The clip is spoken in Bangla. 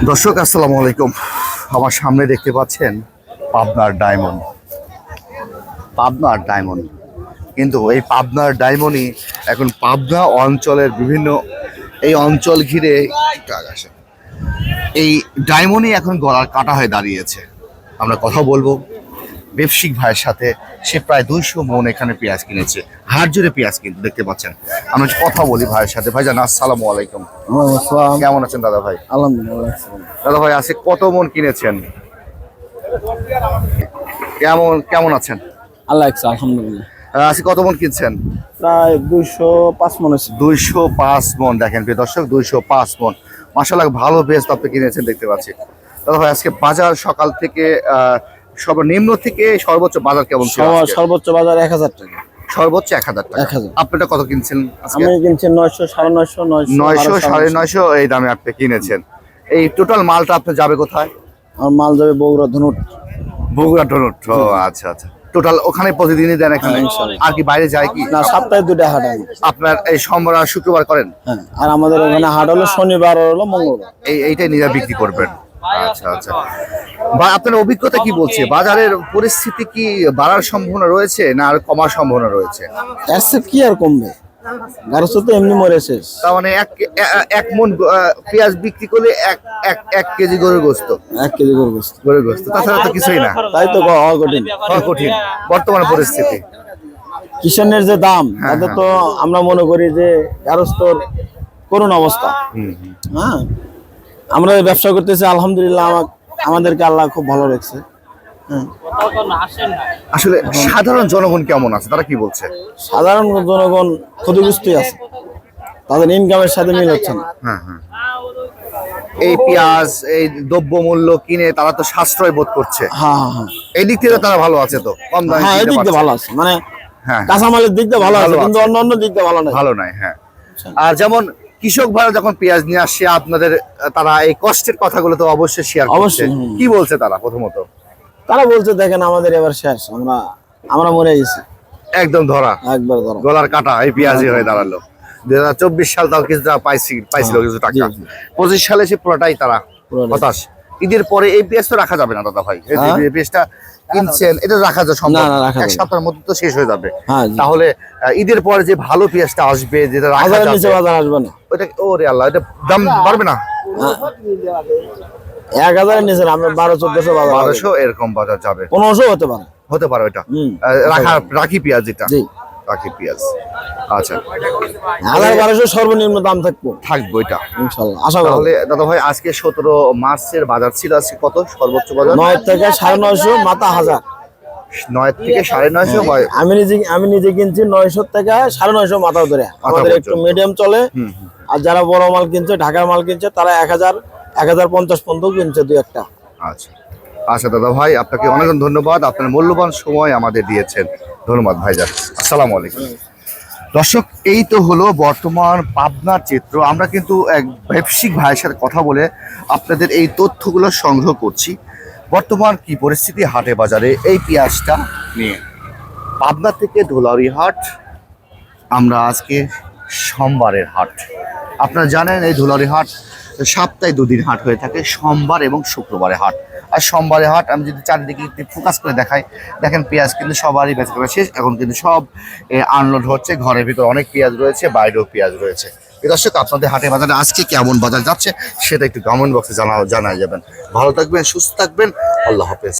দর্শক আসসালামু আলাইকুম। আমার সামনে দেখতে পাচ্ছেন পাবনার ডায়মন্ড। পাবনার ডায়মন্ড কিন্তু এই পাবনার ডায়মন্ডই এখন পাবনা অঞ্চলের বিভিন্ন এই অঞ্চল ঘিরে এই ডায়মন্ডই এখন গলার কাটা হয়ে দাঁড়িয়েছে। আমরা কথা বলবো ব্যবসায়িক ভাইয়ের সাথে। সে প্রায় 200 মন এখানে পেঁয়াজ কিনেছে, হাট জুড়ে পেঁয়াজ কিন্তু দেখতে পাচ্ছেন। আমরা কথা বলি ভাইয়ের সাথে। ভাইজান আসসালামু আলাইকুম। কেমন আছেন দাদা ভাই? আলহামদুলিল্লাহ। দাদা ভাই আজকে কত মন কিনেছেন? কেমন কেমন আছেন? আল্লাহ ইচ্ছা, আলহামদুলিল্লাহ। আজকে কত মন কিনছেন? প্রায় 205 মন আছে। 205 মন। দেখেন প্রিয় দর্শক, 205 মন। মাশাআল্লাহ ভালো বেস্ট আপনি কিনেছেন দেখতে পাচ্ছি। দাদা ভাই আজকে বাজার সকাল থেকে সর্বনিম্ন থেকে সর্বোচ্চ বাজার কেমন ছিল? সর্বোচ্চ বাজার 1000 টাকা। সর্বোচ্চ 1000 টাকা। 1000। আপনারা কত কিনছেন আজকে? আমি কিনছি 900, 950, 900, 950 এই দামে আপনি কিনেছেন। এই টোটাল মালটা আপনি যাবে কোথায়? আর মাল যাবে বগুড়া ধনুট। বগুড়া ধনুট। ও আচ্ছা আচ্ছা। টোটাল ওখানে প্রতিদিনই দেন এখানে? আর কি বাইরে যায় কি? না, সপ্তাহে 2টা হাট আছে। আপনার এই সোমবার আর শুক্রবার করেন? হ্যাঁ, আর আমাদের ওখানে হাট হলো শনিবার আর হলো মঙ্গলবার। এইটাই নিজে বিক্রি করবেন? আচ্ছা আচ্ছা। বা আপনার অভিজ্ঞতা কি বলছে, বাজারের পরিস্থিতি কি বাড়ার সম্ভাবনা রয়েছে না আর কমার সম্ভাবনা রয়েছে? এসে কি আর কমবে, গারস্থ তো এমনি মরে শেষ। তার মানে এক মন পেঁয়াজ বিক্রি করলে এক কেজি গরুর গোস্ত। 1 কেজি গরুর গোস্ত, তাছাড়া তো কিছুই না। তাই তো হওয়া কঠিন। কঠিন বর্তমান পরিস্থিতি। কিষানের যে দাম, তাতে তো আমরা মনে করি যে গারস্থর করুণ অবস্থা। হ্যাঁ, আমরা ব্যবসা করতেছি আলহামদুলিল্লাহ, আমাদেরকে আল্লাহ খুব ভালো রাখছে। আসলে সাধারণ জনগণ কেমন আছে, তারা কি বলছে? সাধারণ জনগণ ক্ষতিগ্রস্তই আছে, তাদের ইনকামের সাথে মিল হচ্ছে না। এই পেঁয়াজ এই দ্রব্য মূল্য কিনে তারা তো সাশ্রয় বোধ করছে। হ্যাঁ, এই দিক থেকে তারা ভালো আছে তো, কম দামে হ্যাঁ, এই দিক দিয়ে ভালো আছে, মানে হ্যাঁ কাঁচামালের দিক দিয়ে ভালো আছে, কিন্তু অন্য দিক দিয়ে ভালো নাই। হ্যাঁ। আর যেমন কৃষক ভাইরা যখন পেঁয়াজ নিয়ে আসছে আপনাদের, তারা এই কষ্টের কথাগুলো তো অবশ্যই শেয়ার করছে। কি বলছে তারা? প্রথমত তারা বলছে দেখেন আমাদের এবার শেষ, আমরা মরে গেছি, একদম ধরা, একবার ধরা, গলার কাটা এই পেঁয়াজই হয়ে দাঁড়ালো। 2024 সাল তাও কিছু পাইছিল কিছু টাকা। 25 সালে সে পুরোটাই তারা হতাশ। ঈদের পরে এই পেঁয়াজ তো রাখা যাবে না দাদা ভাই। এই পেঁয়াজটা কিনছেন, এটা রাখা যায় সম্ভব না, এক সপ্তাহের মধ্যে তো শেষ হয়ে যাবে। তাহলে ঈদের পরে যে ভালো পেঁয়াজটা আসবে, যেটা রাখা যাবে, নিচে বাজার আসবে না, ওটা ওরে আল্লাহ, এটা দাম বাড়বে না? 1000 নিচে আমরা 1200-1400 বাজার, 1200 এরকম বাজার যাবে, 1500 হতে পারে ওটা রাখি পেঁয়াজ, যেটা রাখি পেঁয়াজ। আচ্ছা, 1200 সর্বনিম্ন দাম থাকবে এটা ইনশাআল্লাহ, আশা করি। তাহলে দাদা ভাই আজকে 17 মার্চের বাজার ছিল, আজকে কত সর্বোচ্চ বাজার? 9 থেকে 950 মাথা 1000। 9 থেকে 950। আমি নিজে কিনছি 900 থেকে 950 মাথা ধরে। আমাদের একটু মিডিয়াম চলে, আর যারা বড় মাল কিনছে, ঢাকার মাল কিনছে, তারা 1000, 1050 পর্যন্ত কিনছে, 2-1টা। আচ্ছা আচ্ছা দাদা ভাই, আপনাকে অনেক ধন্যবাদ, আপনার মূল্যবান সময় আমাদের দিয়েছেন। ধন্যবাদ ভাইজান, আসসালামু আলাইকুম। দর্শক, এই তো হলো বর্তমান পাবনার চিত্র। আমরা কিন্তু এক ব্যবসায়িক ভাইয়ের সাথে কথা বলে আপনাদের এই তথ্যগুলো সংগ্রহ করছি। বর্তমান কি পরিস্থিতি হাটে বাজারে এই পেঁয়াজটা নিয়ে। পাবনা থেকে ধুলাউড়ি হাট, আমরা আজকে সোমবারের হাট। আপনারা জানেন এই ধুলাউড়ি হাট সপ্তাহে 2 দিন হাট হয়ে থাকে, সোমবার এবং শুক্রবারে হাট। আর সোমবারে হাট আমি যদি চারিদিকে একটু ফোকাস করে দেখাই, দেখেন পেঁয়াজ কিন্তু সবারই বেচা শেষ। এখন কিন্তু সব আনলোড হচ্ছে, ঘরের ভিতর অনেক পেঁয়াজ রয়েছে, বাইরেও পেঁয়াজ রয়েছে। দর্শক, আপনাদের হাটে বাজারে আজকে কেমন বাজার যাচ্ছে সেটা একটু কমেন্ট বক্সে জানাই যাবেন। ভালো থাকবেন, সুস্থ থাকবেন, আল্লাহ হাফেজ।